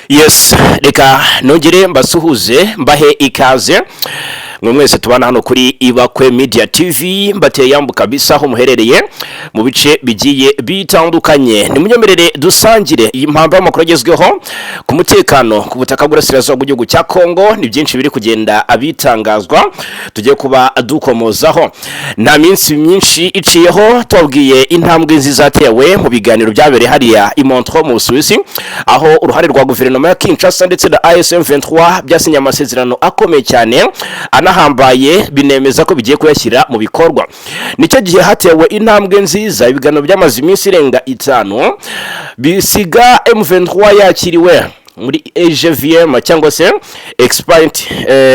Yes, reka nongere mbasuhuze mbahe ikaze mwe mwese tubana hano kuri Ibakwe Media TV mbateye yambuka bisa aho muherereye mu bice bigiye bitandukanye. Ni munyemerere dusangire iyi mpamvu y'amakuru agezweho ku mutekano ku butaka bw'Urasirazuba bw'igihugu cya Kongo. Ni byinshi biri kugenda abitangazwa tugiye kuba dukomozaho. Nta minsi myinshi iciyeho twabwiye intambwe zizatewe mu biganiro byabereye hariya i Montreux mu Busuwisi, aho uruhare rwa guverinoma ya Kinshasa ndetse na ASM 23 byasinye amasezerano akomeye cyane anahambaye, binemeza ko bigiye kuyashyira mu bikorwa. Nicyo gihe hatewe intambwe nziza, ibiganiro byamaze iminsi irenga 5 bisiga M23 yakiriwe muri EGVM cyangwa se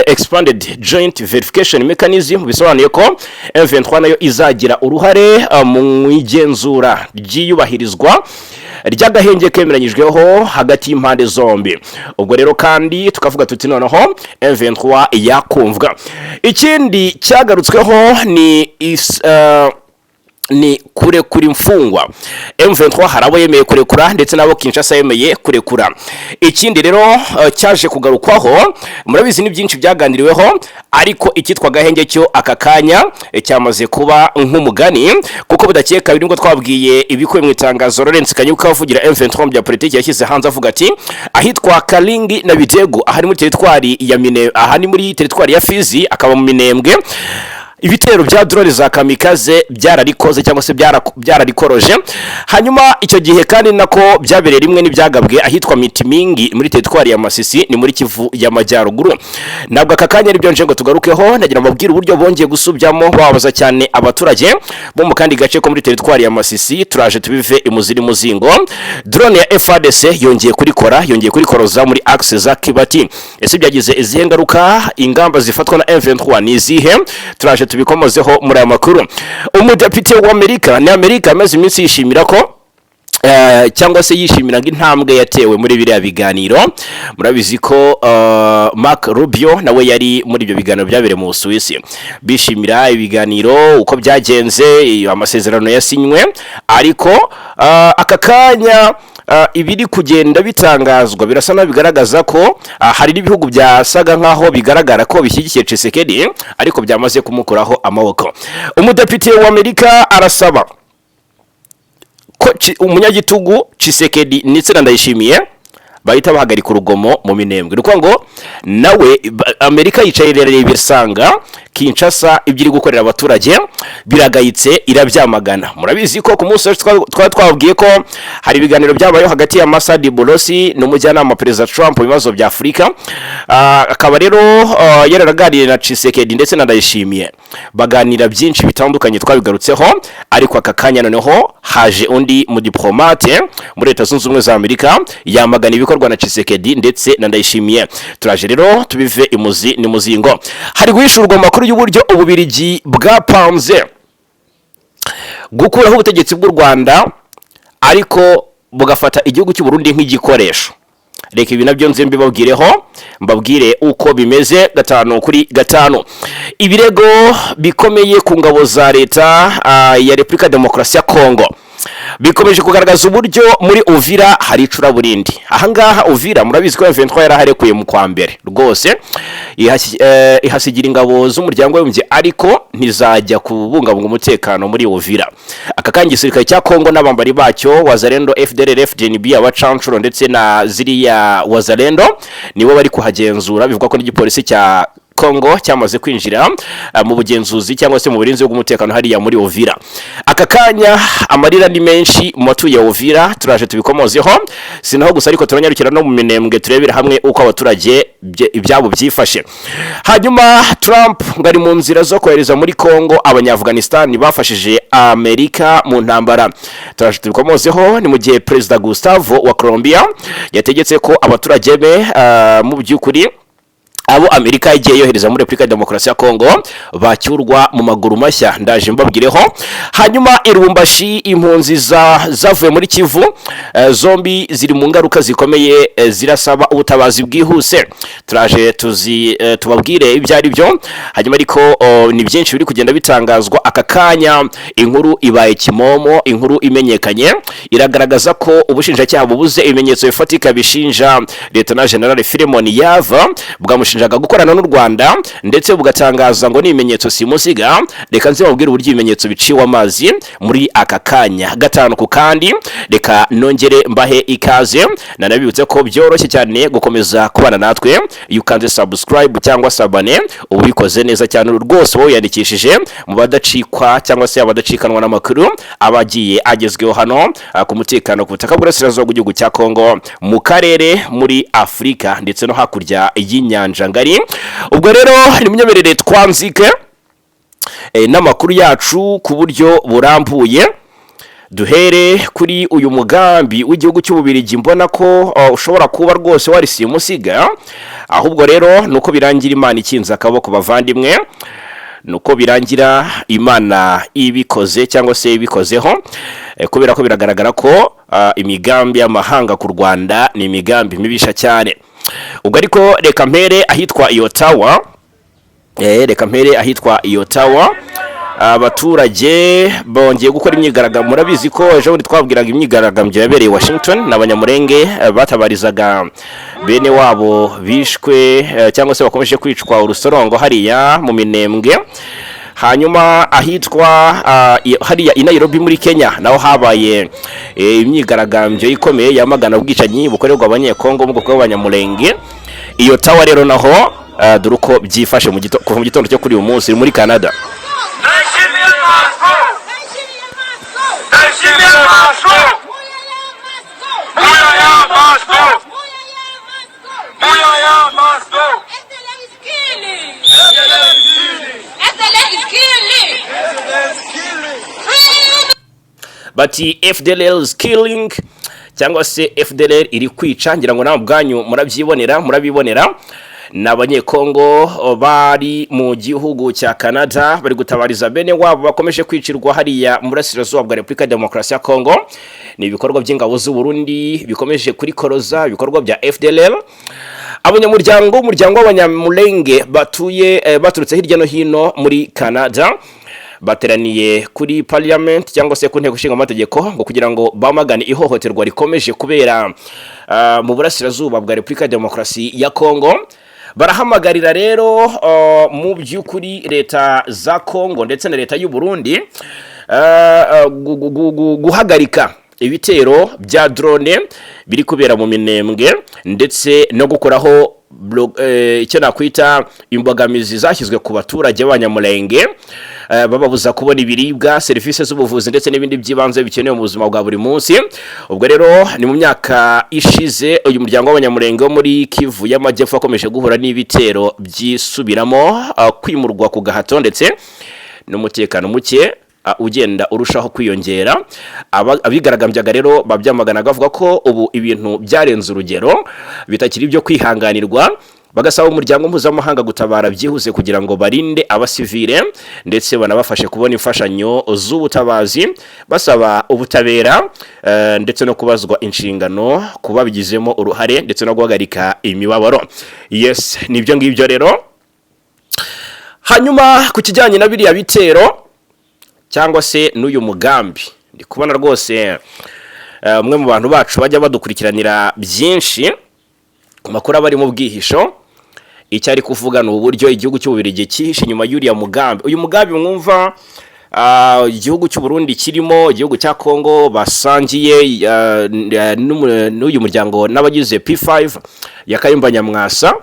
expanded joint verification mechanism, bisobanuye ko M23 nayo izagira uruhare mu igenzura ry'iyubahirizwa ry'agahenge kemeranyijweho hagati y'impande zombi. Ubwo rero kandi tukavuga tuti noneho M23 yakumvwa. Ikindi cyagarutsweho ni kurekura imfungwa. M23 harabo yemeye kurekura ndetse nabo Kinshasa yemeye kurekura. Ikindi rero cyaje kugarukwaho, murabizi ni byinshi byaganiriweho, ariko ikitwa gahenge cyo akakanya cyamaze kuba nk'umugani, kuko budakeka birimo twabwiye ibikuye mu itangazo. Laurent Kanyuka uvugira M23 bya politiki yashyize hanze avuga ati ahitwa Kalingi na Bitego ahari muri teritwari ya muri teritwari ya Fizi akaba mu Minembwe, ibitero bya drone za kamikaze byararikoze cyangwa se byararikoroje. Hanyuma icyo gihe kandi nako byabereye rimwe n'ibyagabwe ahitwa Mitimingi muri teritwari ya Masisi ni muri Kivu y'Amajyaruguru. Nabwo akakanya nibyo nje ngo tugarukeho, nagira mabwira uburyo bongeye gusubyamo babaza cyane abaturage bo mu kandi gace ko muri teritwari ya Masisi. Turaje tubive imuziri muzingo. Drone ya FARDC yongeye kurikoroza muri axe za Kibati. Ese byagize izihe ngaruka? Ingamba zifatwa na M23 ni izihe? Turaje tubikomozeho muri aya makuru. Umudepite wa Amerika amaze iminsi yishimira ko cyangwa se yishimiraga intambwe yatewe muri biriya biganiro. Murabizi ko Mark Rubio nawe yari muri ibyo biganiro byabereye mu Busuwisi, bishimira ibiganiro uko byagenze, amasezerano yasinywe. Ariko aka kanya ibiri kugenda bitangazwa birasa na bigaragaza ko hari n'ibihugu byasaga nkaho bigaragara ko bishyigikiye Tshisekedi ariko byamaze kumukuraho amaboko. Umudepite wa Amerika arasaba ko umunyagitugu Tshisekedi ndetse na Ndayishimiye bahita bahagarika urugomo mu Minembwe. Nuko ngo nawe Amerika yicaye rero bisanga Kinshasa ibiri gukorera abaturage biragayitse irabyamagana. Murabizi ko ku munsi twabwiye ko hari ibiganiro byabayeho hagati ya Masadi Bolosi n'umujyanama Perezida Trump mu bibazo bya Afurika. Akaba rero yararaganiriye na Tshisekedi ndetse na Ndayishimiye, baganira byinshi bitandukanye twabigarutseho. Ariko aka kanya noneho haje undi mu diplomate muri Leta Zunze Ubumwe za Amerika yamagana ibikorwa na Tshisekedi ndetse na Ndayishimiye. Turaje rero tubive imuzi ni muzingo. Hari guhishurwa amakuru y'uburyo Ububirigi bwapanze gukuraho ubutegetsi bw'u Rwanda ariko bugafata igihugu cy'u Burundi nk'igikoresho. Reka ibi nabyo nze mbabwire uko bimeze 5-5. Ibirego bikomeye ku ngabo za leta ya Repubulika Demokarasi ya Kongo bikomeje kugaragaza uburyo muri Uvira hari icuraburindi. Ahangaha Uvira murabizi ko M23 yaraharekuye mu kwa mbere rwose ihasigira ingabo z'umuryango w'umujyi, ariko ntizajya kubungabunga umutekano muri Uvira. Aka kandi igisirikare cya Kongo n'abambari bacyo Wazalendo, FDLR, FDNB, abacancuro ndetse na ziriya Wazalendo nibo bari kuhagenzura. Bivuga ko n'igipolisi cya Kongo cyamaze kwinjira mu bugenzuzi cyangwa se mu burinzi bw'umutekano hariya muri Uvira. Aka kanya amarira ni menshi mu matuye ya Uvira. Turaje tubikomozeho, sinaho gusa ariko turanyarukira no mu Minembwe turebera hamwe uko abaturage ibyabo byifashe. Hanyuma Trump ngari mu nzira zo kohereza muri Kongo Abanya-Afghanistan bafashije Amerika mu ntambara. Turaje tubikomozeho, ni mu gihe Perezida Gustavo wa Colombia yategetse ko abaturage be mu by'ukuri abo Amerika yagiye yohereza muri Republika ya Demokarasi ya Kongo bacyurwa mu maguru mashya, ndaje mbabwireho. Hanyuma irumbashi impunzi zavuye muri Kivu zombi ziri mu ngaruka zikomeye, zirasaba ubutabazi bwihuse. Turaje tubabwire ibyo ari byo. Hanyuma ariko ni byinshi biri kugenda bitangazwa aka kanya. Inkuru ibaye kimomo, inkuru imenyekanye iragaragaza ko ubushinjacyaha bubuze ibimenyetso bifatika bishinja Lieutenant General Philemon Yava bwamushinjaga gukorana n'u Rwanda, ndetse bugatangaza ngo n'ibimenyetso simusiga. Reka nze babwire uburyo ibimenyetso biciwe amazi muri aka kanya gatanu ku kandi. Reka nongere mbahe ikaze, nanabibutse ko byoroshye cyane gukomeza kubana natwe. You can subscribe cyangwa sabane, ubikoze neza cyane rwose wowe yandikishije mu badacikwa cyangwa se abadacikanwa n'amakuru abagiye agezweho hano ku mutekano ku butaka bw'Uburasirazuba bw'igihugu cya Kongo, mu karere, muri Afurika ndetse no hakurya y'inyanja ngari. Ubwo rero nimunyemerere twanzike n'amakuru yacu ku buryo burambuye. Duhere kuri uyu mugambi w'igihugu cy'Ububiligi, mbona ko ushobora kuba rwose wari simusiga. Ahubwo rero nuko birangira Imana ikinze akaboko bavandimwe, nuko birangira Imana ibikoze cyangwa se ibikozeho, kubera ko biragaragara ko imigambi y'amahanga ku Rwanda ni imigambi mibisha cyane. Ubwo ariko reka mpere ahitwa Ottawa, abaturage bongeye gukora imyigaragambyo. Murabizi ko ejo bundi twabwiraga imyigaragambyo yabereye Washington, n'abanyamurenge batabarizaga bene wabo bishwe cyangwa se bakomeje kwicwa urusorongo hariya mu Minembwe. Hanyuma ahitwa hariya i Nairobi muri Kenya naho habaye imyigaragambyo ikomeye yamagana ubwicanyi bukorerwa abanyekongo mu bwoko bw'abanyamurenge. Iyo Ottawa rero naho dore uko byifashe kuva mu gitondo cyo kuri uyu munsi muri Canada. Bati FDLR is killing, cyangwa se FDLR iri kwica. Ngira ngo nawe bwanyu murabibonera. N'abanyekongo bari mu gihugu cya Canada bari gutabariza bene wabo bakomeje kwicirwa hariya mu Burasirazuba bwa Republika ya Demokarasi ya Kongo. Ni ibikorwa by'ingabo z'u Burundi bikomeje kuri koroza ibikorwa bya FDLR. Abanyamuryango w'abanyamulenge baturutse hirya no hino muri Canada bateraniye kuri parliament cyangwa se ku nteko ishinga amategeko ngo kugira ngo bamagane ihohoterwa rikomeje kubera mu Burasirazuba bwa Republika ya Demokarasi ya Kongo. Barahamagarira rero mu by'ukuri leta za Kongo ndetse na leta y'u Burundi guhagarika ibitero bya drone biri kubera mu Minembwe, ndetse no gukoraho icyo nakwita imbogamizi zashyizwe ku baturage b'abanyamurenge, bababuza kubona ibiribwa, serivisi z'ubuvuzi ndetse n'ibindi by'ibanze bikenewe mu buzima bwa buri munsi. Ubwo rero ni mu myaka ishize uyu muryango w'abanyamurenge wo muri Kivu y'Amajyepfo akomeje guhura n'ibitero byisubiramo, kwimurwa ku gahato ndetse n'umutekano muke ugenda urushaho kwiyongera. Abigaragambyaga rero babyamaganaga bavuga ko ubu ibintu byarenze urugero bitakiri byo kwihanganirwa, bagasaba umuryango mpuzamahanga gutabara byihuse kugira ngo barinde abasivile ndetse banabafashe kubona imfashanyo z'ubutabazi, basaba ubutabera ndetse no kubazwa inshingano kuba bigizemo uruhare ndetse no guhagarika imibabaro. Yes, nibyo ngibyo rero. Hanyuma ku kijyanye na biriya bitero cyangwa se n'uyu mugambi, ndi kubona rwose umwe mu bantu bacu bajya badukurikiranira byinshi ku makuru abari mu bwihisho. Icyo ari kuvuga ni uburyo igihugu cy'Ububiligi cyihishe nyuma y'uriya mugambi. Uyu mugambi mwumva igihugu cy'u Burundi kirimo, igihugu cya Kongo basangiye n'uyu muryango n'abagize P5 ya Kayumba Nyamwasa.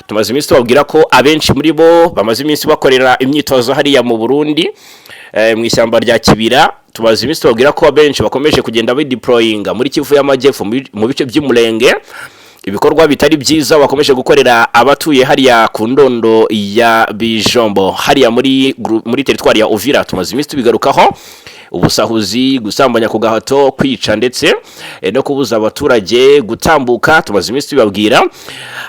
Tumaze iminsi tubabwira ko abenshi muri bo bamaze iminsi bakorera imyitozo hariya mu Burundi mu ishyamba rya Kibira. Tumaze iminsi tubabwira ko abenshi bakomeje kugenda bideployinga muri Kivu y'Amajyepfo mu bice by'Umurenge, ibikorwa bitari byiza bakomeje gukorera abatuye hariya ku ndondo ya Bijombo hariya muri teritwari ya Uvira. Tumaze iminsi tubigarukaho ubusahuzi, gusambanya ku gahato, kwica ndetse no kubuza abaturage gutambuka. Tumaze iminsi tubabwira.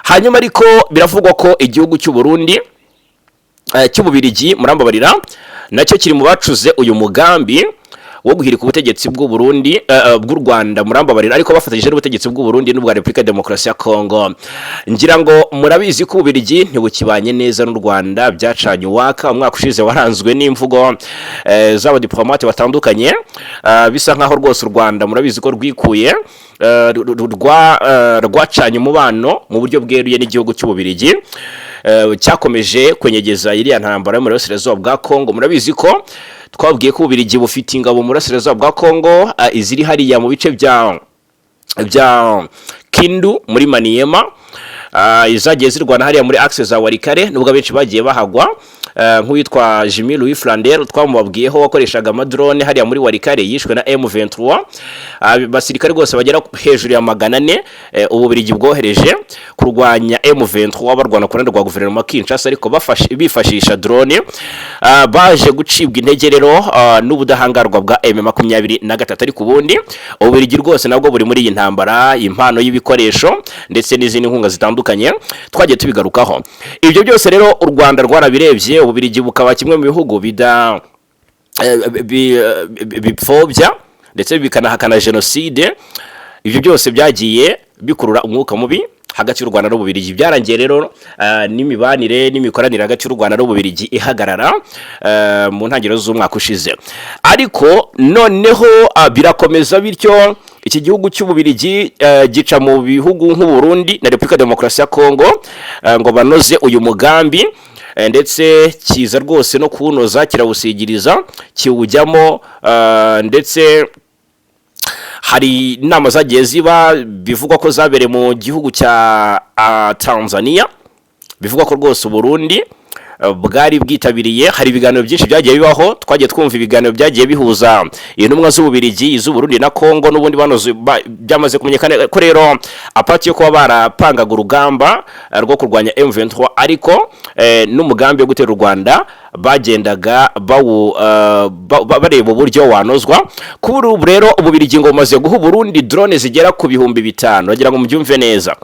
Hanyuma ariko biravugwa ko igihugu cy'u Burundi cy'Ububirigi murambabarira nacyo kiri mu bacuze uyu mugambi wo guhirika ubutegetsi bw'u Burundi bw'u Rwanda murambabarira, ariko bafatanyije n'ubutegetsi bw'u Burundi n'ubwa Republika Demokarasi ya Kongo. Ngira ngo murabizi ko Ububirigi ntibukibanye neza n'u Rwanda, byacanye uwaka. Umwaka ushize waranzwe n'imvugo z'abadiplomate batandukanye, bisa nkaho rwose u Rwanda murabizi ko rwikuye rwacanye umubano mu buryo bweruye n'igihugu cy'Ububirigi, cyakomeje kwenyegeza iriya ntambara yo mu burasirazuba bwa Kongo. Murabizi ko twabwiye ko Ububirigi bufite ingabo mu burasirazuba bwa Kongo, iziri hariya mu bice bya Kindu muri Maniema, izagiye zirwana hariya muri axe za Walikale, nubwo abenshi bagiye bahagwa, nk'uwitwa Jimmy Louis Flander twamubabwiyeho wakoreshaga amadrone hariya muri Walikale yishwe na M23. Basirikare rwose bagera hejuru ya 400 Ububirigi bwohereje kurwanya M23 barwana ku ruhande rwa guverinoma Kinshasa, ariko bifashisha drone. Baje gucibwa intege rero n'ubudahangarwa bwa M23, ariko ubundi Ububirigi rwose nabwo buri muri iyi ntambara, impano y'ibikoresho ndetse n'izindi nkunga zitandukanye twagiye tubigarukaho. Ibyo byose rero u Rwanda rwarabirebye, Ububirigi bukaba kimwe mu bihugu bipfobya ndetse bikanahakana genocide. Ibyo byose byagiye bikurura umwuka mubi hagati y'u Rwanda n'Ububirigi. Byarangiye rero n'imibanire n'imikoranire hagati y'u Rwanda n'Ububirigi ihagarara mu ntangiriro z'umwaka ushize, ariko noneho birakomeza bityo. Iki gihugu cy'Ububirigi gica mu bihugu nk'u Burundi na Republika Demokarasi ya Kongo ngo banoze uyu mugambi, ndetse kiza rwose no kuwunoza kirawusigiriza kiwujyamo, ndetse hari inama zagiye ziba bivugwa ko zabereye mu gihugu cya Tanzania, bivugwa ko rwose Burundi bwari bwitabiriye. Hari ibiganiro byinshi byagiye bibaho, twagiye twumva ibiganiro byagiye bihuza intumwa z'Ububirigi, iz'u Burundi na Kongo, n'ubundi banoze byamaze kumenyekana ko rero apati yo kuba barapangaga urugamba rwo kurwanya M23, ariko n'umugambi wo gutera u Rwanda bagendaga bareba uburyo wanozwa. Kuri ubu rero Ububirigi ngo bumaze guha Burundi drone zigera ku 5,000. Bagira ngo mubyumve neza,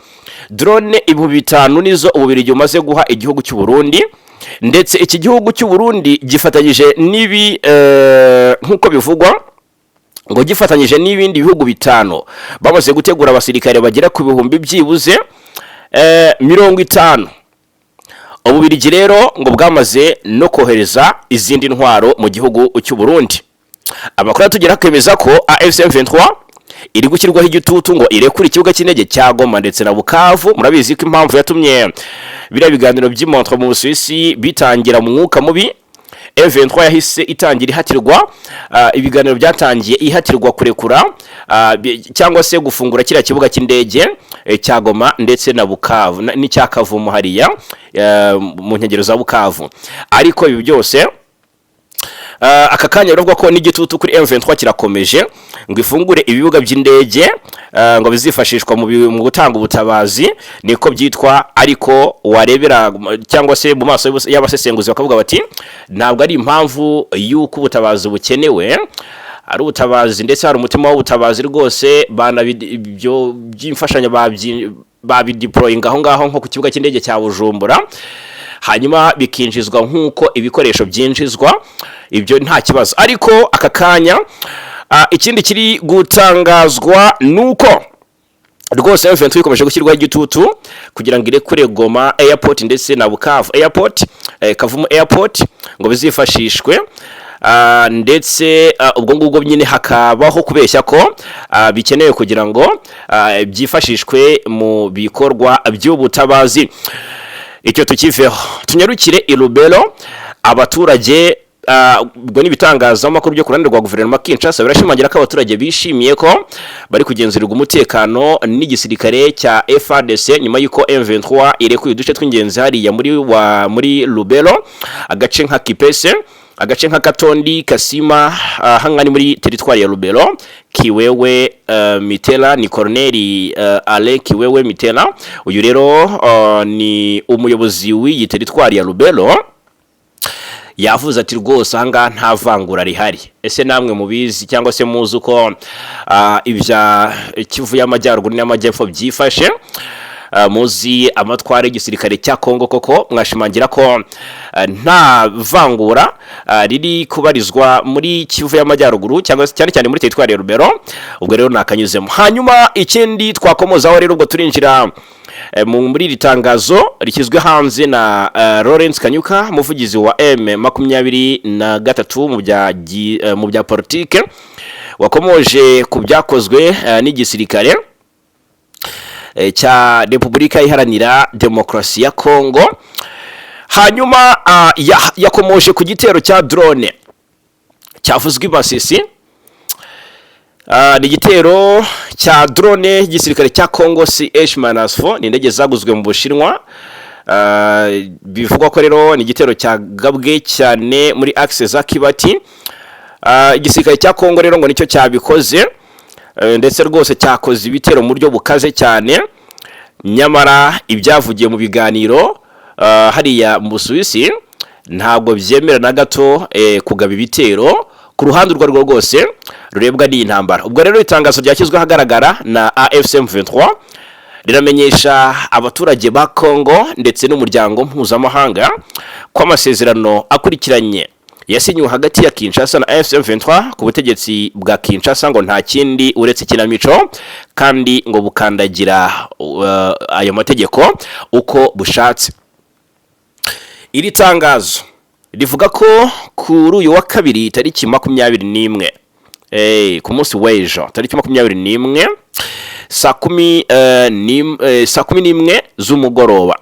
drone 5,000 nizo Ububirigi bumaze guha igihugu cy'u Burundi, ndetse iki gihugu cy'u Burundi gifatanyije n'ibi nk'uko bivugwa ngo gifatanyije n'ibindi bihugu 5 bamaze gutegura abasirikare bagera ku 1000 byibuze 50. Ububirigi rero ngo bwamaze no kohereza izindi ntwaro mu gihugu cy'u Burundi. Amakuru atugera kwemeza ko AFC M23 iri gushyirwaho igitutu ngo irekure ikibuga cy'indege cya Goma ndetse na Bukavu. Murabizi ko impamvu yatumye biriya biganiro by'Imontro mu Busuwisi bitangira mu mwuka mubi, M23 yahise itangira ihatirwa, ibiganiro byatangiye ihatirwa kurekura cyangwa se gufungura kiriya kibuga cy'indege cya Goma ndetse na Bukavu n'icya Kavumu hariya mu nkengero za Bukavu. Ariko ibi byose aka kanya biravuga ko n'igitutu kuri M23 kirakomeje ngo ifungure ibibuga by'indege ngo bizifashishwa mu gutanga ubutabazi, niko byitwa. Ariko warebera cyangwa se mu maso y'abasesenguzi bakavuga bati ntabwo ari impamvu y'uko ubutabazi bukenewe, ari ubutabazi ndetse hari umutima w'ubutabazi rwose. Bana ibyo by'imfashanyo babideploying aho ngaho nko ku kibuga cy'indege cya Bujumbura, hanyuma bikinjizwa nk'uko ibikoresho byinjizwa, ibyo nta kibazo. Ariko aka kanya ikindi kiri gutangazwa nuko rwose M23 ikomeje gushyirwaho igitutu kugira ngo irekure Goma Airport ndetse na Bukavu Airport, Kavumu Airport ngo bizifashishwe, ndetse ubwo ngubwo nyine hakabaho kubeshya ko bikenewe kugira ngo byifashishwe mu bikorwa by'ubutabazi. Icyo tukiveho tunyarukire i Lubero. Abaturage ubwo n'ibitangazamakuru byo kurande rwa guverinoma Kinshasa birashimangira ko abaturage bishimiye ko bari kugenzurirwa umutekano n'igisirikare cya FARDC nyuma y'uko M23 irekuye uduce tw'ingenzi hariya muri Lubero, agace nka Kipese, agace nka Katondi, Kasima, hangani muri teritwari ya Lubero. Kiwewe Mitela ni Corneli Ale Kiwewe Mitela, uyu rero ni umuyobozi w'iyi teritwari ya Lubero. yavuze ati rwose ahangaha nta vangura rihari. Ese namwe mubizi cyangwa se muzi uko ibya Kivu y'Amajyaruguru n'Amajyepfo byifashe? Muzi amatwara y'igisirikare cya Kongo koko mwashimangira ko nta vangura riri kubarizwa muri Kivu y'Amajyaruguru cyangwa cyane cyane muri teritwari ya Rubero? Ubwo rero nakanyuzemo. Hanyuma ikindi twakomozaho rero ubwo turinjira muri iri tangazo rikizwe hanze na Lawrence Kanyuka, umuvugizi wa M23 mu bya politike, wakomoje ku byakozwe n'igisirikare cya Repubulika Iharanira Demokarasi ya Kongo. Hanyuma yakomoje ku gitero cya drone cyavuzwe i Masisi. Ni igitero cya drone gisirikare cya Kongo CH-4, ni indege zaguzwe mu Bushinwa. Bivugwa ko rero ni igitero cyagabwe cyane muri axe za Kibati. Igisirikare cya Kongo rero ngo nicyo cyabikoze, ndetse rwose cyakoze ibitero mu buryo bukaze cyane. Nyamara ibyavugiye mu biganiro hariya mu Busuwisi ntabwo byemera na gato kugaba ibitero ku ruhande urwo rwo rwose rurebwa n'intambara. Ubwo rero itangazo ryashyizwe ahagaragara na AFC M23 riramenyesha abaturage ba Kongo ndetse n'umuryango mpuzamahanga ko amasezerano akurikiranye yasinywe hagati ya Kinshasa na AFC M23 ku butegetsi bwa Kinshasa ngo nta kindi uretse ikinamico, kandi ngo bukandagira ayo mategeko uko bushatse. Iri tangazo rivuga ko kuri uyu wa kabiri tariki 21 ku munsi w'ejo tariki 21 saa 11 z'umugoroba,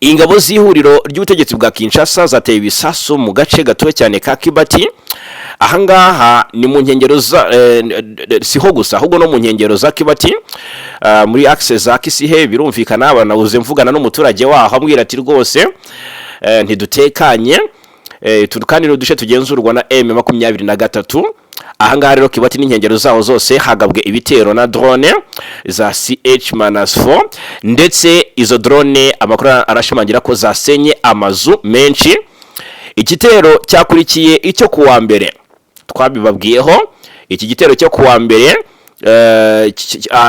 ingabo z'ihuriro ry'ubutegetsi bwa Kinshasa zateye ibisasu mu gace gato cyane ka Kibati. Ahangaha ni mu nkengero siho gusa ahubwo no mu nkengero za Kibati, muri axe za Kisihe. Birumvikana abanabuze mvugana n'umuturage waho ambwira ati rwose ntidutekanye, kandi n'udushe tugenzurwa na M23. Ahangaha rero Kibati n'inkengero zaho zose hagabwe ibitero na drone za CH-4, ndetse izo drone amakuru arashimangira ko zasenye amazu menshi. Igitero cyakurikiye icyo kuwa mbere twabibabwiyeho. Iki gitero cyo kuwa mbere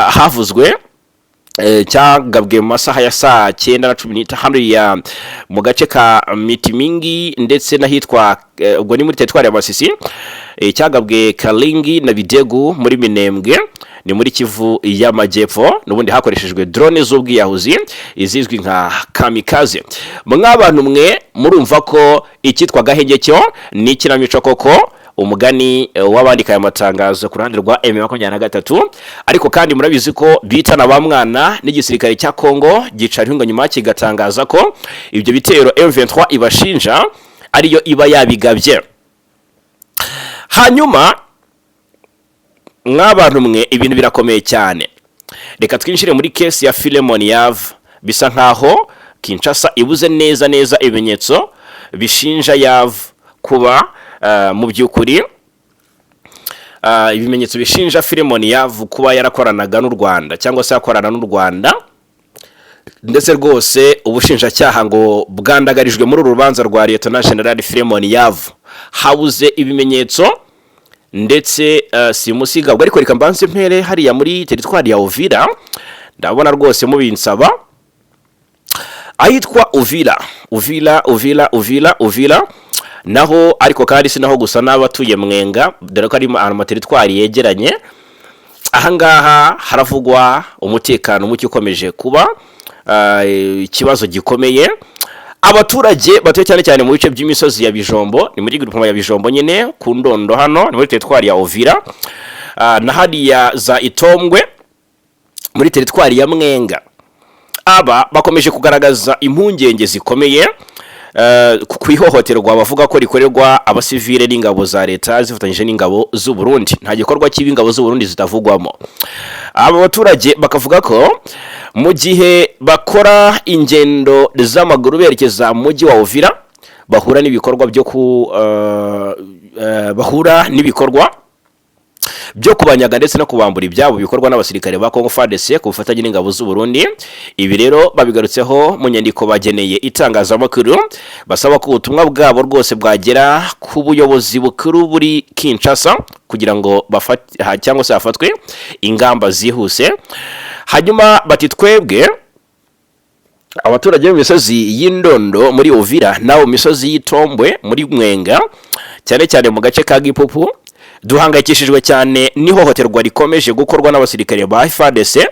havuzwe cyagabwe mu masaha ya saa 9:15 hariya mu gace ka Mitimingi ndetse n'ahitwa ubwo ni muri teritwari ya Masisi. Cyagabwe Kalingi na Bidegu muri Minembwe, ni muri Kivu y'Amajyepfo. Nubundi hakoreshejwe drone z'ubwiyahuzi izizwi nka kamikaze. Mw'abantu mwe murumva ko icyitwa Gahengecyo ni ikinamico koko, umugani wabandika aya matangazo ku ruhande rwa M23. Ariko kandi murabizi ko bitana ba mwana n'igisirikare cya Kongo gica ringo nyuma kigatangaza ko ibyo bitero M23 ibashinja ariyo iba yabigabye. Hanyuma mw'abantu mwe ibintu birakomeye cyane. Reka twinjire muri case ya Philemon Yav. Bisa nkaho Kinshasa ibuze neza ibimenyetso bishinja Yav kuba mu byukuri ibimenyetso bishinja Philemon Yav kuba yarakoranaga n'u Rwanda cyangwa se yakorana n'u Rwanda, ndetse rwose ubushinjacyaha ngo bwandagarijwe muri urubanza rwa Lieutenant General Philemon Yav. Habuze ibimenyetso ndetse simusiga. Ubwo ariko reka mbanze mpere hariya muri teritwari ya Uvira. Ndabona rwose mubinsaba ahitwa Uvira naho, ariko kandi sinaho gusa n'abatuye Mwenga, dore ko ari amateritwari yegeranye. Ahangaha haravugwa umutekano muke ukomeje kuba ikibazo gikomeye. Abaturage batuye cyane cyane mu bice by'imisozi ya Bijombo, ni muri groupement ya Bijombo nyine ku Ndondo, hano ni muri teritwari ya Uvira, na hariya za Itombwe muri teritwari ya Mwenga. Aba bakomeje kugaragaza impungenge zikomeye ku ihohoterwa bavuga ko rikorerwa abasivile n'ingabo za leta zifatanyije n'ingabo z'u Burundi. Nta gikorwa cy'ingabo z'u Burundi zitavugwamo. Aba baturage bakavuga ko mu gihe bakora ingendo z'amaguru berekeza mu mujyi wa Uvira bahura n'ibikorwa byo kubanyaga ndetse no kubambura ibyabo bikorwa n'abasirikare ba Congo FARDC ku bufatanye n'ingabo z'u Burundi. Ibi rero babigarutseho mu nyandiko bageneye itangazamakuru, basaba ko ubutumwa bwabo rwose bwagera ku buyobozi bukuru buri Kinshasa kugira ngo cyangwa se hafatwe ingamba zihuse. Hanyuma bati twebwe abaturage b'imisozi y'Indondo muri Uvira nawo misozi y'Itombwe muri Mwenga cyane cyane mu gace ka Gipupu duhangayikishijwe cyane n'ihohoterwa rikomeje gukorwa n'abasirikare ba FARDC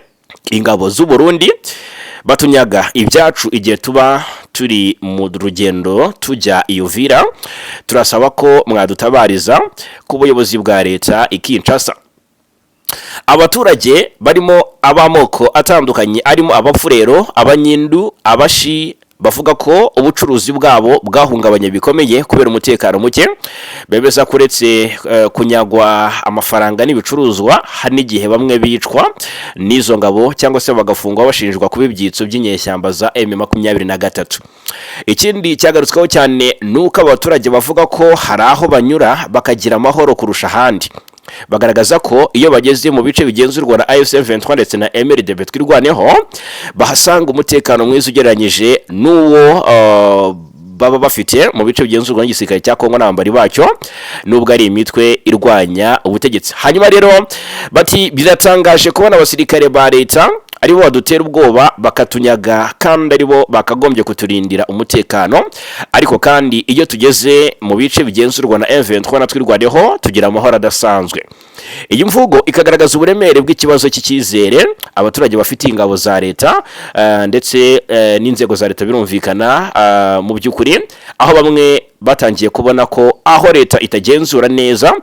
ingabo z'u Burundi batunyaga ibyacu igihe tuba turi mu rugendo tujya Uvira. Turasaba ko mwadutabariza ku buyobozi bwa leta ikinshasa. Abaturage barimo abamoko atandukanye arimo abafurero, abanyindu, abashi bavuga ko ubucuruzi bwabo bwahungabanye bikomeye kubera umutekano muke. Bebeza kuretse kunyagwa amafaranga n'ibicuruzwa, hari igihe bamwe bicwa n'izo ngabo cyangwa se bagafungwa bashinjwa kuba ibyitso by'inyeshyamba za M23. Ikindi cyagarutsweho cyane nuko abaturage bavuga ko hari aho banyura bakagira amahoro kurusha ahandi. Bagaragaza ko iyo bageze mu bice bigenzurwa na AFC M23 ndetse na MRDB twirwaneho bahasanga umutekano mwiza ugereranyije n'uwo baba bafite mu bice bigenzurwa n'igisirikare cya Kongo n'abambari bacyo nubwo ari imitwe irwanya ubutegetsi. Hanyuma rero bati biratangaje kubona abasirikare ba leta aribo badutera ubwoba bakatunyaga kandi aribo bakagombye kuturindira umutekano, ariko kandi iyo tugeze mu bice bigenzurwa na M23 natwirwaneho tugira amahoro adasanzwe. Iyi mvugo ikagaragaza uburemere bw'ikibazo cy'ikizere abaturage bafite ingabo za leta ndetse n'inzego za leta birumvikana mu by'ukuri, aho bamwe batangiye kubona ko aho leta itagenzura neza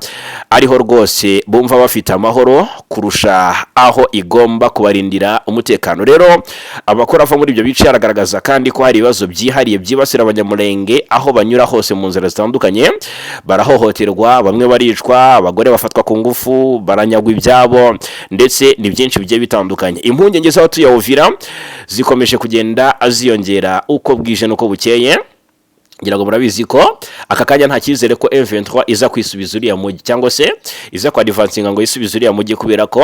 ariho rwose bumva bafite amahoro kurusha aho igomba kubarindira umutekano. Rero abakora ava muri ibyo bice aragaragaza kandi ko hari ibibazo byihariye byibasira abanyamurenge aho banyura hose mu nzira zitandukanye, barahohoterwa, bamwe baricwa, abagore bafatwa ku ngufu, baranyagwa ibyabo ndetse ni byinshi bigiye bitandukanye. Impungenge z'abatuye Uvira zikomeje kugenda aziyongera uko bwije nuko bukeye. Ngira ngo murabizi ko aka kanya nta cyizere ko M23 iza kwisubiza uriya mujyi cyangwa se iza kwa advancinga ngo yisubize uriya mujyi kubera ko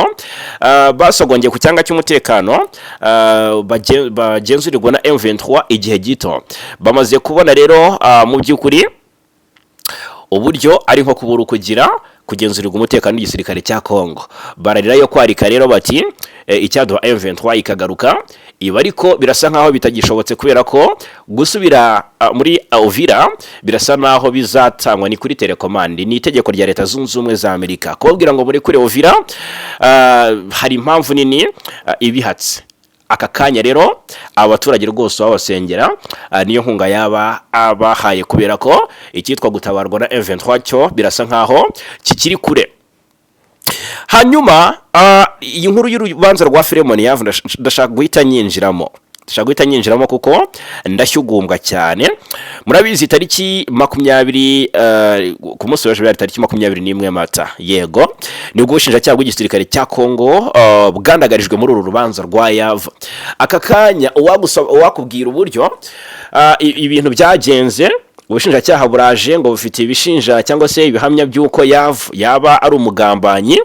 basogongeye ku cyanga cy'umutekano bagenzurirwa na M23 igihe gito. Bamaze kubona rero mu by'ukuri uburyo ari nko kubura kugira kugenzurirwa umutekano w'igisirikare cya Kongo. Bararira yo kwarika rero bati icyaduha M23 ikagaruka. Iba ariko birasa nkaho bitagishobotse kubera ko gusubira muri Uvira birasa naho bizatangwa ni kuri telekomande, ni itegeko rya leta zunze ubumwe za Amerika kubwira ngo muri kuri Uvira hari impamvu nini ibihatse. Aka kanya rero abaturage rwose babasengera niyo nkunga yaba abahaye kubera ko icyitwa gutabarwa na M23 cyo birasa nkaho kikiri kure. Hanyuma iyi nkuru y'urubanza rwa Filemon Yavu ndashaka guhita nyinjiramo kuko ndashyugumbwa cyane. Murabizi tariki 20 ku munsi w'ejo yari tariki 21 Mata, yego nibwo ubushinjacyaha bw'igisirikare cya Kongo bwandagarijwe muri uru rubanza rwa Yavu. Aka kanya uwakubwira uburyo ibintu byagenze, ubushinjacyaha buraje ngo bufite ibishinja cyangwa se ibihamya by'uko Yavu yaba ari umugambanyi,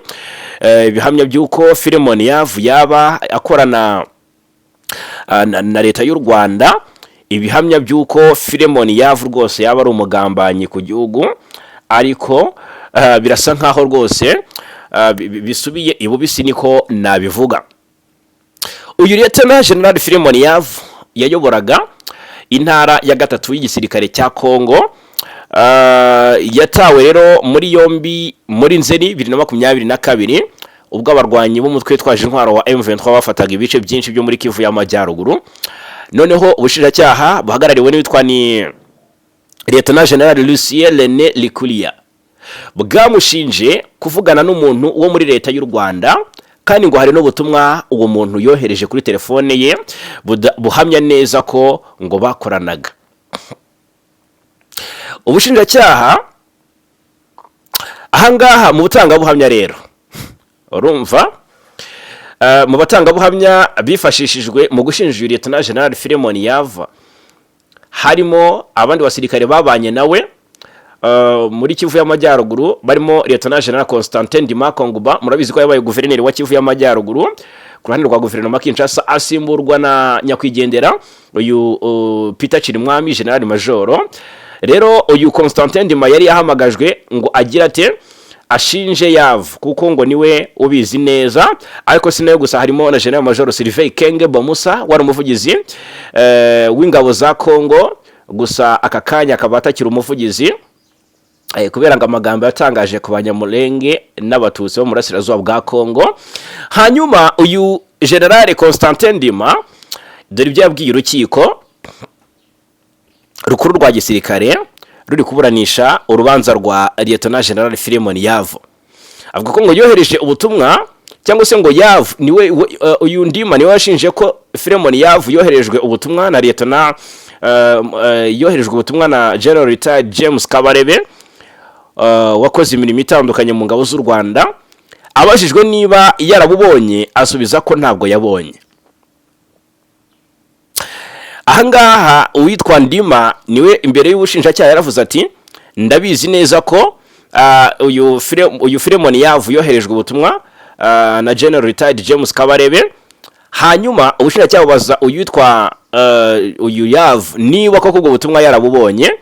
ibihamya by'uko Filemon Yavu yaba akorana na leta y'u Rwanda, ibihamya by'uko Filemon Yavu rwose yaba ari umugambanyi ku gihugu, ariko birasa nkaho rwose bisubiye ibubisi niko nabivuga. Uyu Lieutenant General Filemon Yavu yayoboraga intara ya gatatu y'igisirikare cya Kongo, yatawe rero muri yombi muri Nzeri 2022 ubwo abarwanyi b'umutwe twaje intwaro wa M23 bafataga ibice byinshi byo muri Kivu y'Amajyaruguru. Noneho ubushinjacyaha buhagarariwe n'witwa ni Lieutenant General Lucien René Likulia bwamushinje kuvugana n'umuntu wo muri leta y'u Rwanda, kandi ngo hari n'ubutumwa uwo muntu yohereje kuri telefone ye buhamya neza ko ngo bakoranaga. Ubushinjacyaha ahangaha mu butangabuhamya rero urumva mu batangabuhamya bifashishijwe mu gushinja Lieutenant General Filemon Yavu harimo abandi basirikare babanye nawe muri Kivu y'Amajyaruguru barimo Lieutenant General Constantin Ndima Kongba, murabizi ko yabaye guverineri wa Kivu y'Amajyaruguru ku ruhande rwa guverinoma Kinshasa, asimburwa na nyakwigendera uyu Peter Chirimwami General Major. Rero uyu Constantin Ndima yari yahamagajwe ngo agira ate ashinje Yav kuko ngo niwe ubizi neza, ariko sinayo gusa harimo na General Major Sylvain Ikenge Bamusa wari umuvugizi w'ingabo za Kongo, gusa aka kanya akaba atakiri umuvugizi kubera ngo amagambo yatangaje ku Banyamulenge n'Abatutsi bo mu burasirazuba bwa Kongo. Hanyuma uyu General Constantin Ndima dore ibyo yabwiye urukiko rukuru rwa gisirikare ruri kuburanisha urubanza rwa Lieutenant General Philemon Yav. Avuga ko ngo yohereje ubutumwa cyangwa se ngo Yav niwe uyu Ndima niwe washinje ko Philemon Yav yoherejwe ubutumwa na Lieutenant yoherejwe ubutumwa na General Retired James Kabarebe wakoze imirimo itandukanye mu ngabo z'u Rwanda. Abajijwe niba yarabubonye asubiza ko ntabwo yabonye. Ahangaha uwitwa Ndima niwe imbere y'ubushinjacyaha yaravuze ati ndabizi neza ko uyu Philemon Yav yoherejwe ubutumwa na General Retired James Kabarebe. Hanyuma ubushinjacyaha bubaza uyitwa uyu Yav niba koko ubwo butumwa yarabubonye,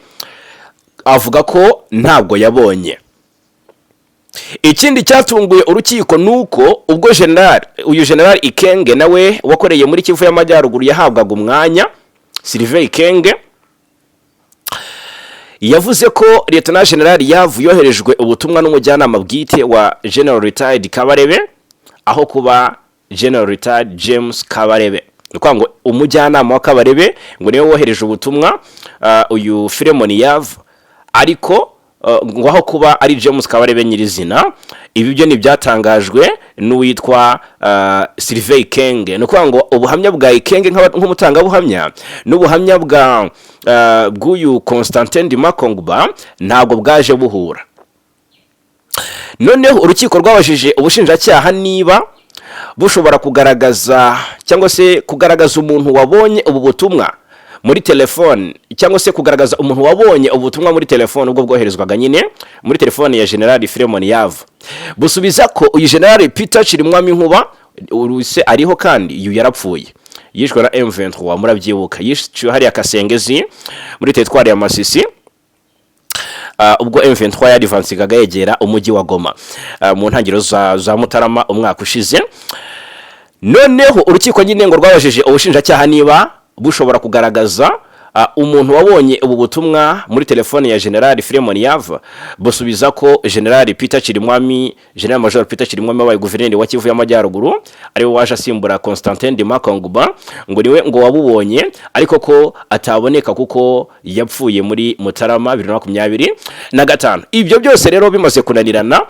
avuga ko ntabwo yabonye. Ikindi cyatunguye urukiko nuko ubwo uyu General Ikenge nawe wakoreye muri Kivu y'Amajyaruguru yahabwaga umwanya, Sylvain Ikenge yavuze ko Lieutenant General Yav yoherejwe ubutumwa n'umujyanama bwite wa General Retired Kabarebe aho kuba General Retired James Kabarebe. Nuko ngo umujyanama wa Kabarebe ngo niwe wohereje ubutumwa uyu Philemon Yav, ariko ngo aho kuba ari James Kabarebe nyirizina. Ibi byo ni byatangajwe n'uwitwa Sylvain Ikenge. Nuko ngo ubuhamya bwa Ikenge nk'umutangabuhamya n'ubuhamya bw'uyu Constantin Ndima Kongba ntabwo bwaje buhura. Noneho urukiko rwabajije ubushinjacyaha niba bushobora kugaragaza cyangwa se kugaragaza umuntu wabonye ubu butumwa muri telefone, cyangwa se kugaragaza umuntu wabonye ubutumwa muri telefone ubwo bwoherezwaga nyine muri telefone ya General Philemon Yav. Busubiza ko uyu General Peter Chirimwami Nkuba uruse ariho kandi uyu yarapfuye, yishwe na M23 murabyibuka, yishwe hari akasengezi muri teritwari ya Masisi ubwo M23 yadivansigaga yegera umujyi wa Goma mu ntangiriro za Mutarama umwaka ushize. Noneho urukiko nyine ngo rwabajije ubushinjacyaha niba bushobora kugaragaza umuntu wabonye ubu butumwa muri telefone ya General Philemon Yav. Busubiza ko General Peter Chirimwami, General Major Peter Chirimwami wabaye guverineri wa Kivu y'Amajyaruguru ariwe waje asimbura Constantin Ndima Kongba, ngo niwe ngo wabubonye ariko ko ataboneka kuko yapfuye muri Mutarama 2025. Ibyo byose rero bimaze kunanirana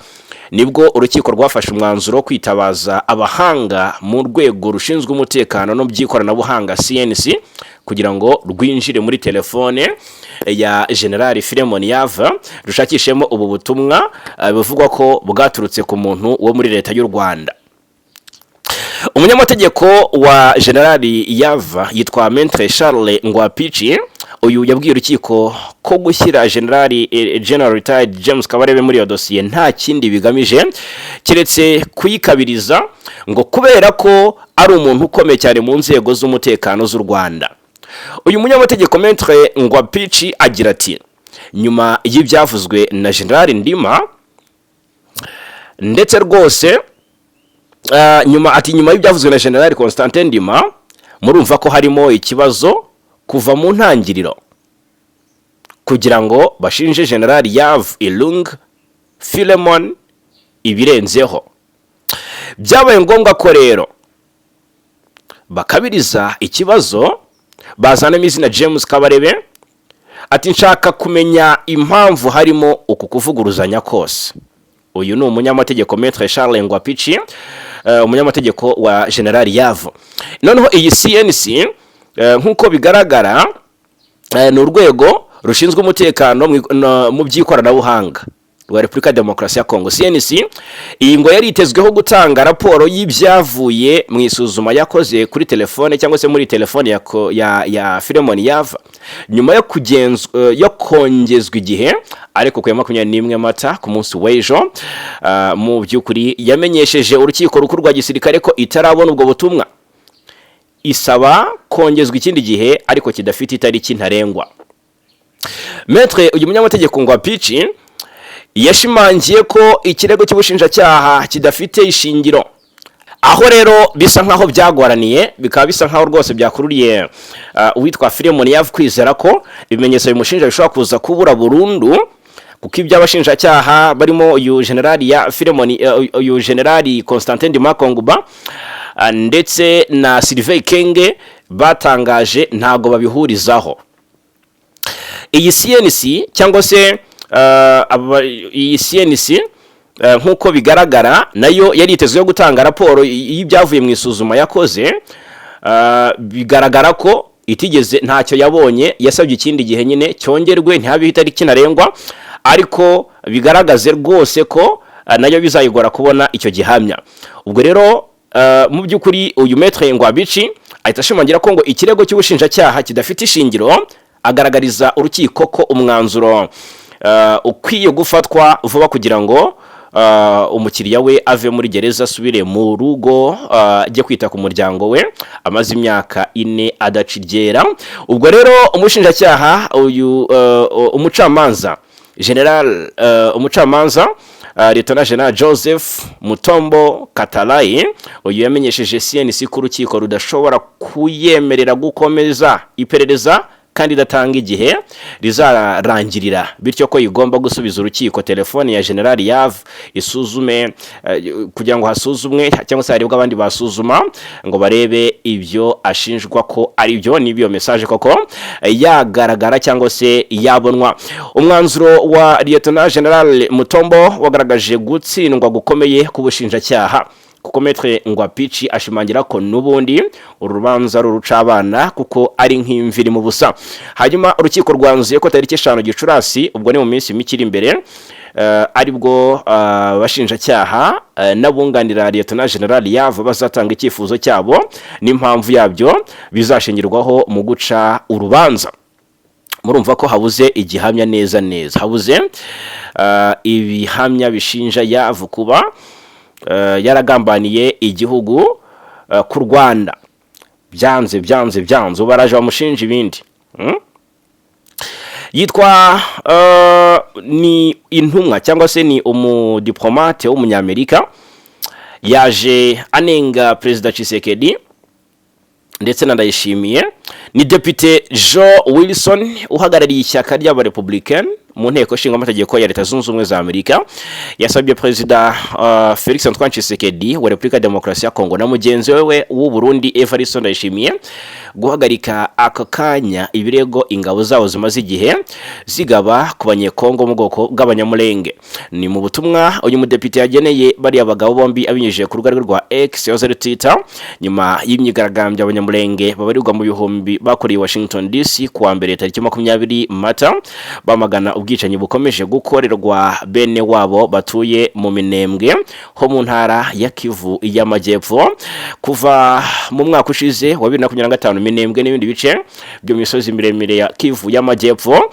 nibwo urukiko rwafashe umwanzuro kwitabaza abahanga mu rwego rushinzwe umutekano no by'ikoranabuhanga CNC kugira ngo rwinjire muri telefone ya General Philemon Yav rushakishemo ubu butumwa bivugwa ko bwaturutse ku muntu wo muri leta y'u Rwanda. Umunyamategeko wa General Yav yitwa Maître Charles Ngwapichi, uyu yabwiye urukiko ko gushyira General Retired James Kabarebe muri iyo dosiye nta kindi bigamije kiretse kuyikabiriza, ngo kubera ko ari umuntu ukomeye cyane mu nzego z'umutekano z'u Rwanda. Uyu munyamategeko Maître Ngwapichi agira ati nyuma y'ibyavuzwe na General Ndima ndetse rwose nyuma y'ibyavuzwe na General Constantin Ndima murumva ko harimo ikibazo kuva mu ntangiriro kugira ngo bashinje General Yav Ilung Philemon ibirenzeho. Byabaye ngombwa ko rero bakabiriza ikibazo bazanamo izina James Kabarebe. Ati nshaka kumenya impamvu harimo uku kuvuguruzanya kose. Uyu ni umunyamategeko Maître Charles Ngwapichi, umunyamategeko wa General Yav. Noneho iyi CNC nkuko bigaragara ni urwego rushinzwe umutekano mu by'ikoranabuhanga rwa Repubulika ya Demokarasi ya Kongo. CNC iyi ngo yari itezweho gutanga raporo y'ibyavuye mu isuzuma yakoze kuri telefone cyangwa se muri telefone ya Philemon Yava nyuma yo kongezwa igihe, ariko ku ya 21 Mata ku munsi w'ejo mu by'ukuri yamenyesheje urukiko rukuru rwa gisirikare ko itarabona ubwo butumwa, isaba kongezwa ikindi gihe ariko kidafite itariki ntarengwa. Maître uyu munyamategeko Ngwa Pichi yashimangiye ko ikirego cy'ubushinjacyaha kidafite ishingiro, aho rero bisa nkaho byagoraniye, bikaba bisa nkaho rwose byakururiye uwitwa Philemon Yava kwizera ko ibimenyetso bimushinja bishobora kuza kubura burundu, kuko iby'abashinjacyaha barimo uyu generali ya Philemon uyu generali Constantin Ndima Konguba ndetse na Sylvain Kenge batangaje ntago babihurizaho. Iyi CNC cyangwa se iyi CNC nkuko bigaragara nayo yari itezweho gutanga raporo y'ibyavuye mu isuzuma yakoze, bigaragara ko itigeze ntacyo yabonye, yasabye ikindi gihe nyine cyongerwe ntihabe itariki ntarengwa, ariko bigaragaze rwose ko nayo bizayigora kubona icyo gihamya. Ubwo rero mu by'ukuri uyu Maître Ngwa Pichi ahita ashimangira ko ngo ikirego cy'ubushinjacyaha kidafite ishingiro, agaragariza urukiko ko umwanzuro ukwiye gufatwa vuba kugira ngo umukiriya we ave muri gereza asubire mu rugo ajye kwita ku muryango we amaze imyaka 4 adaciryera. Ubwo rero umushinjacyaha uyu umucamanza General umucamanza Lieutenant General Joseph Mutombo Katalayi uyu yamenyesheje CNC ko urukiko rudashobora kuyemerera gukomeza iperereza kandi datanga igihe rizarangirira, bityo ko igomba gusubiza urukiko telefone ya General Yava isuzume kugira ngo hasuzumwe cyangwa se harebwe abandi basuzuma ngo barebe ibyo ashinjwa ko ari byo n'ibyo message koko yagaragara cyangwa se yabonwa. Umwanzuro wa Lieutenant General Mutombo wagaragaje gutsindwa gukomeye kubushinjacyaha, kuko Maître Ngwa Pichi ashimangira ko nubundi urubanza ruruca abana kuko ari nk'imviri mu busa. Hanyuma urukiko rwanzuye ko tariki 5 Gicurasi, ubwo ni mu minsi mikiri imbere, aribwo bashinjacyaha n'abunganira Lieutenant General Yava bazatanga icyifuzo cyabo n'impamvu yabyo bizashingirwaho mu guca urubanza. Murumva ko habuze igihamya neza, habuze ibihamya bishinja Yava kuba yaragambaniye igihugu ku Rwanda. Byanze baraje bamushinja ibindi. Yitwa ni intumwa cyangwa se ni umudiplomate w'umunyamerika, yaje anenga Perezida Tshisekedi ndetse Ndayishimiye. Ni Depite Joe Wilson uhagarariye ishyaka ry'Abarepublican mu nteko ishinga amategeko ya Leta Zunze Ubumwe za Amerika, yasabye Perezida Felix Antoine Tshisekedi wa Repubulika ya Demokarasi ya Kongo na mugenzi we w'u Burundi Evariste Ndayishimiye guhagarika aka kanya ibirego ingabo zawo zimaze igihe zigaba ku banyekongo mu bwoko bw'abanyamulenge. Ni mu butumwa uyu mudepite yageneye bari abagabo bombi abinyujije ku rubuga rwa X yoze Twitter nyuma y'imyigaragambyo abanyamulenge babarirwa mu bihumbi bakoreye Washington DC kuwa mbere tariki 20 Mata bamagana ubwicanyi bukomeje gukorerwa bene wabo batuye mu Minembwe ho mu ntara ya Kivu y'Amajyepfo kuva mu mwaka ushize wa 2025. Minembwe n'ibindi bice byo misozi miremire ya Kivu y'Amajyepfo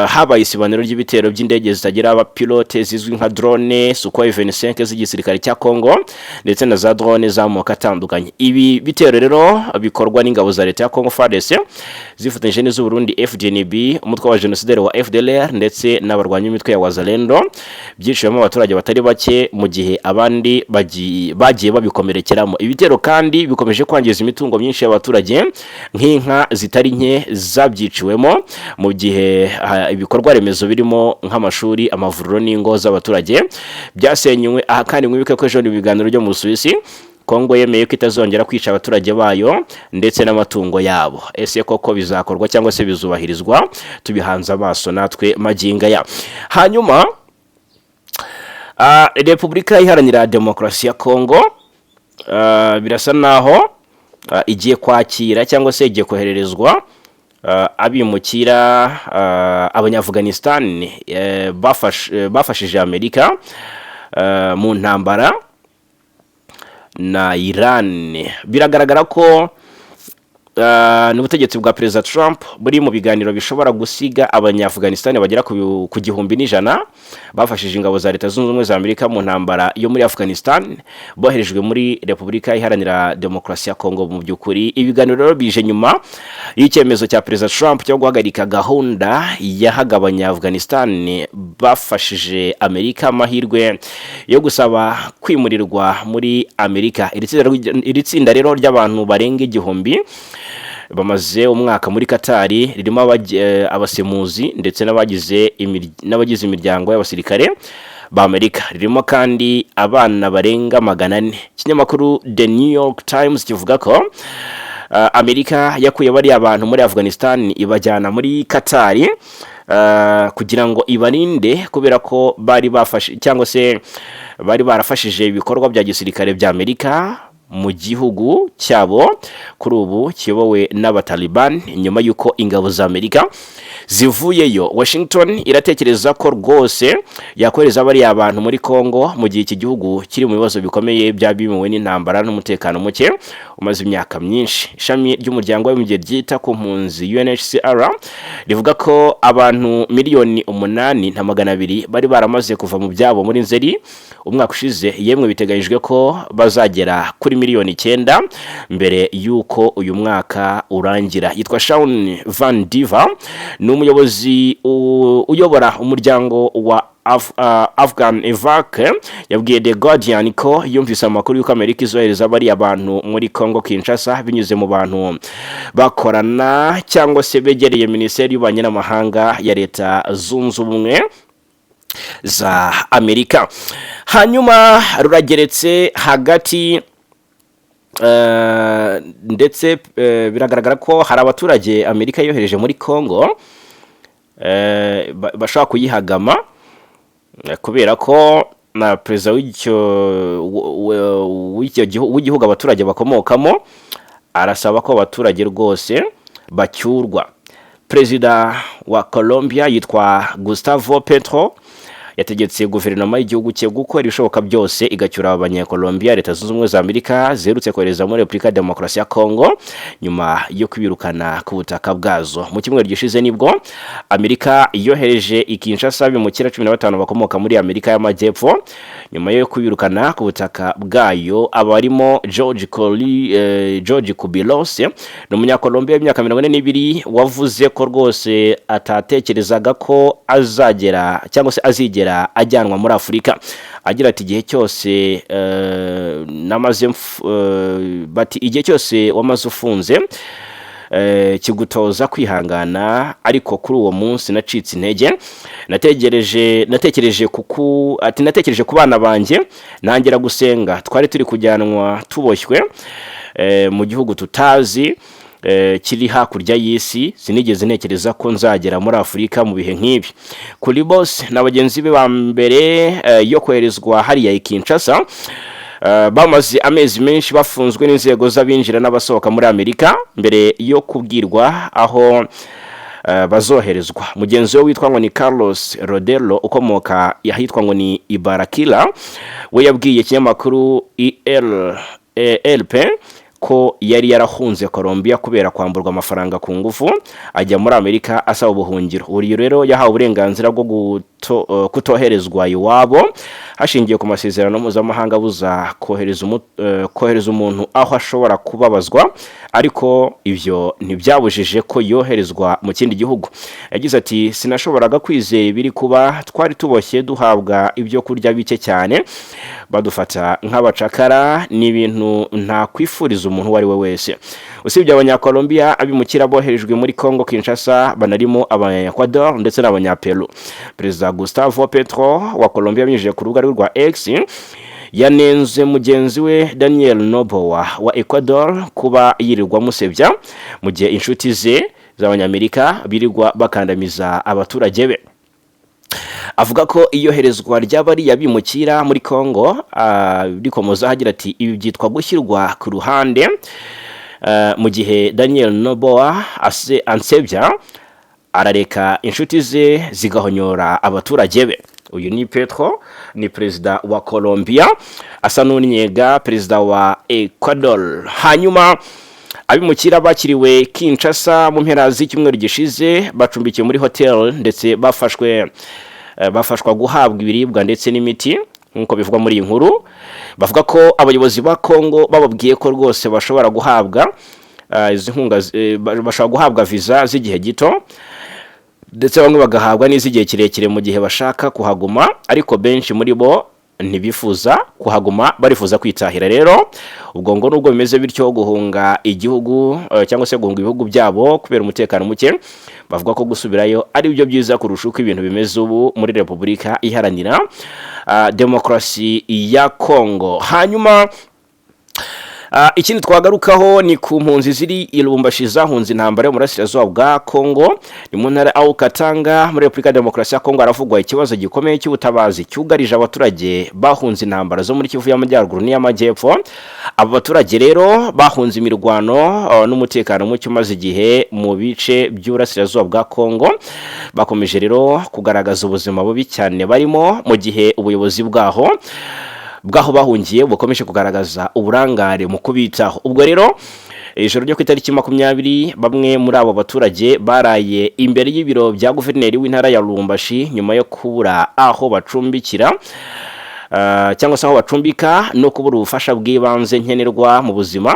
habaye isibaniro ry'ibitero by'indege zitagira abapilote zizwi nka drone Sukhoi 25 z'igisirikare cya Kongo ndetse na za drone z'amoko atandukanye. Ibi bitero rero bikorwa n'ingabo za leta ya Kongo FARDC zifatanyije n'iz'u Burundi FDNB, umutwe wa genocide wa FDLR ndetse n'abarwanyi imitwe ya Wazalendo, byiciyemo abaturage batari bake mu gihe abandi bagiye babikomerekeramo. Ibitero kandi bikomeje kwangiza imitungo myinshi y'abaturage nk'inka zitari nke zabyiciwemo, mu gihe ibikorwa remezo birimo nk'amashuri, amavuriro n'ingo z'abaturage byasenywe. Aha kandi mwibuke ko ejo ibiganiro byo mu Suisse Kongo yemeye ko itazongera kwica abaturage bayo ndetse n'amatungo yabo. Ese koko bizakorwa cyangwa se bizubahirizwa? Tubihanze amaso natwe maginga ya. Hanyuma Repubulika Iharanira Demokarasi ya Kongo birasa naho igiye kwakira cyangwa se igiye kohererezwa abimukira abanyaafghanistan bafashije Amerika mu ntambara na Iran. Biragaragara ko n'ubutegetsi bwa Perezida Trump buri mu biganiro bishobora gusiga abanya-Afghanistan bagera ku 1,100 bafashije ingabo za Leta Zunze Ubumwe za Amerika mu ntambara yo muri Afghanistan boherejwe muri Repubulika Iharanira Demokarasi ya Kongo. Mu byukuri ibiganiro bije nyuma y'icyemezo cya Perezida Trump cyo guhagarika gahunda yahaga abanya-Afghanistan bafashije Amerika amahirwe yo gusaba kwimurirwa muri Amerika. Iri tsinda rero ry'abantu barenga 1,000 bamaze umwaka muri Qatar, ririmo abasemuzi ndetse n'abagize imiryango y'abasirikare ba Amerika, ririmo kandi abana barenga 400. Ikinyamakuru The New York Times kivuga ko Amerika yakuye bari abantu muri Afghanistan ibajyana muri Qatar kugira ngo ibarinde, kubera ko bari bafashe cyangwa se bari barafashije ibikorwa bya gisirikare bya Amerika mu gihugu cyabo kuri ubu kiyobowe n'abataliban. Nyuma yuko ingabo za Amerika zivuyeyo, Washington iratekereza ko rwose yakoreza bari abantu muri Kongo mu gihe iki gihugu kiri mu bibazo bikomeye byabimuwe n'intambara n'umutekano muke umaze imyaka myinshi. Ishami ry'umuryango w'abibumbye ryita ku mpunzi UNHCR rivuga ko abantu miliyoni 8,200 bari baramaze kuva mu byabo muri Nzeri umwaka ushize. Yemwe biteganyijwe ko bazagera kuri miliyoni 9 mbere yuko uyu mwaka urangira. Yitwa Shaun Van Diva, ni umuyobozi uyobora umuryango wa Afghan Evac, yabwiye The Guardian ko yumvise amakuru y'uko Amerika izohereza bari abantu muri Congo Kinshasa binyuze mu bantu bakorana cyangwa se begereye Minisiteri y'Ububanyi n'Amahanga ya Leta Zunze Ubumwe za Amerika. Hanyuma rurageretse hagati ndetse biragaragara ko hari abaturage Amerika yohereje muri Congo bashaka kuyihagama, kubera ko na perezida w'igihugu abaturage bakomokamo arasaba ko abaturage rwose bacyurwa. Perezida wa Colombia yitwa Gustavo Petro yategetse guverinoma y'igihugu cye gukora ibishoboka byose igacyura abanya-Colombia Leta Zunze Ubumwe za Amerika zerutse kohereza muri Repubulika Demokarasi ya Kongo nyuma yo kwibirukana ku butaka bwazo. Mu cyumweru gishize nibwo Amerika yohereje Kinshasa abimukira 15 bakomoka muri Amerika y'Amajyepfo nyuma yo kwibirukana ku butaka bwayo. Abarimo George Cubillos, ni umunya-Colombia w'imyaka 42 wavuze ko rwose atatekerezaga ko azagera cyangwa se azigera ajyanwa muri Afurika. Agira ati igihe cyose igihe cyose wamaze ufunze kigutoza kwihangana, ariko kuri uwo munsi nacitse intege. Natekereje ku bana banjye, ntangira gusenga. Twari turi kujyanwa tuboshywe mu gihugu tutazi kiri hakurya y'isi. Sinigeze ntekereza ko nzagera muri Afurika mu bihe nk'ibi. Kuri boss na bagenzi be ba mbere yo koherezwa hariya Kinshasa bamaze amezi menshi bafunzwe n'inzego z'abinjira n'abasohoka muri Amerika mbere yo kubwirwa aho bazoherezwa. Mugenzi we witwa ngo ni Carlos Rodelo ukomoka yahitwa ngo ni Ibarakila, we yabwiye ikinyamakuru ELP ko yari yarahunze Colombia kubera kwamburwa amafaranga ku ngufu ajya muri Amerika asaba ubuhungiro. Uri rero yahawe uburenganzira bwo kutoherezwa iwabo hashingiye ku masezerano mpuzamahanga buza kohereza umuntu aho ashobora kubabazwa, ariko ivyo ntibyabujije ko yoherezwa mu kindi gihugu. Yagize ati sinashoboraga kwizera ibiri kuba, twari tuboshye duhabwa ibyo kurya bike cyane, badufata nk'abacakara, n'ibintu nta kwifuriza umuntu wari we wese. Usibye abanya-Colombia abimukira boherejwe muri Congo Kinshasa banarimo abanya-Ecuador ndetse n'abanya-Peru. Perezida Gustavo Petro wa Colombia binyujije ku rubuga rwa X yanenze mugenzi we Daniel Noboa wa Ecuador kuba yirirwa musebya mu gihe inshuti ze z'abanyamerika birirwa bakandamiza abaturage be. Avuga ko iyoherezwa ry'abari yabimukira muri Congo rikomoza hagira ati ibi byitwa gushyirwa ku ruhande mu gihe Daniel Noboa ansebya arareka inshuti ze zigahonyora abaturage be. Uyu ni Petro, ni perezida wa Colombia, asa n'uninyega perezida wa Ecuador. Hanyuma abimukira bakiriwe Kinshasa mu mpera z'icyumweru gishize bacumbikiye muri hotel ndetse bafashwa guhabwa ibiribwa ndetse n'imiti nkuko bivugwa muri iyi nkuru. Bavuga ko abayobozi ba Kongo bababwiye ko rwose bashobora guhabwa izi nkunga, bashobora guhabwa visa z'igihe gito ndetse bamwe bagahabwa n'izigihe kirekire mu gihe bashaka kuhaguma, ariko benshi muri bo ntibifuza kuhaguma, barifuza kwitahira. Rero ubwo ngo nubwo bimeze bityo guhunga igihugu cyangwa se guhunga ibihugu byabo kubera umutekano muke, bavuga ko gusubirayo ari byo byiza kurusha uko ibintu bimeze ubu muri Repubulika Iharanira Demokarasi ya Kongo. Hanyuma ikindi twagarukaho ni ku mpunzi ziri i Lubumbashi zahunze intambara yo mu burasirazuba bwa Kongo. Ni mu ntara ya Katanga muri Repubulika Demokarasi ya Kongo haravugwa ikibazo gikomeye cy'ubutabazi cyugarije abaturage bahunze intambara zo muri Kivu y'Amajyaruguru n'iy'Amajyepfo. Abo baturage rero bahunze imirwano n'umutekano muke umaze igihe mu bice by'uburasirazuba bwa Kongo, bakomeje rero kugaragaza ubuzima bubi cyane barimo, mu gihe ubuyobozi bwaho bahungiye bukomeje kugaragaza uburangare mu kubitaho. Ubwo rero ijoro ryo ku itariki 20 bamwe muri abo baturage baraye imbere y'ibiro bya guverineri w'intara ya Lubumbashi nyuma yo kubura aho bacumbikira cyangwa se aho bacumbika no kubura ubufasha bw'ibanze nkenerwa mu buzima.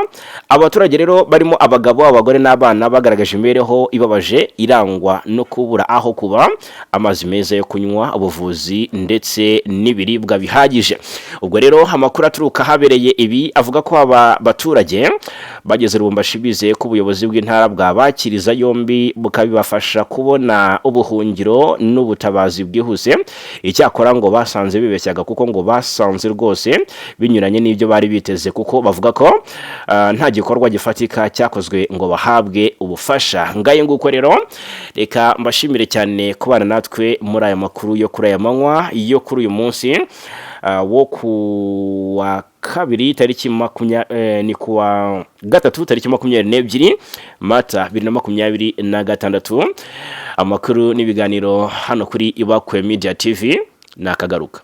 Abaturage rero barimo abagabo, abagore n'abana bagaragaje imibereho ibabaje irangwa no kubura aho kuba, amazi meza yo kunywa, ubuvuzi ndetse n'ibiribwa bihagije. Ubwo rero amakuru aturuka habereye ibi avuga ko aba baturage bageze Lubumbashi bizeye ko ubuyobozi bw'intara bwabakiriza yombi bukabibafasha kubona ubuhungiro n'ubutabazi bwihuse. Icyakora ngo basanze bibeshyaga kuko ngo basanze rwose binyuranye n'ibyo bari biteze, kuko bavuga ko nta gikorwa gifatika cyakozwe ngo bahabwe ubufasha. Ngaye nguko rero reka mbashimire cyane kubana natwe muri aya makuru yo kuri aya manywa yo kuri uyu munsi wo kuwa kabiri tariki ni kuwa gatatu tariki 22 Mata 2026. Amakuru n'ibiganiro hano kuri Ibakwe Media TV nakagaruka.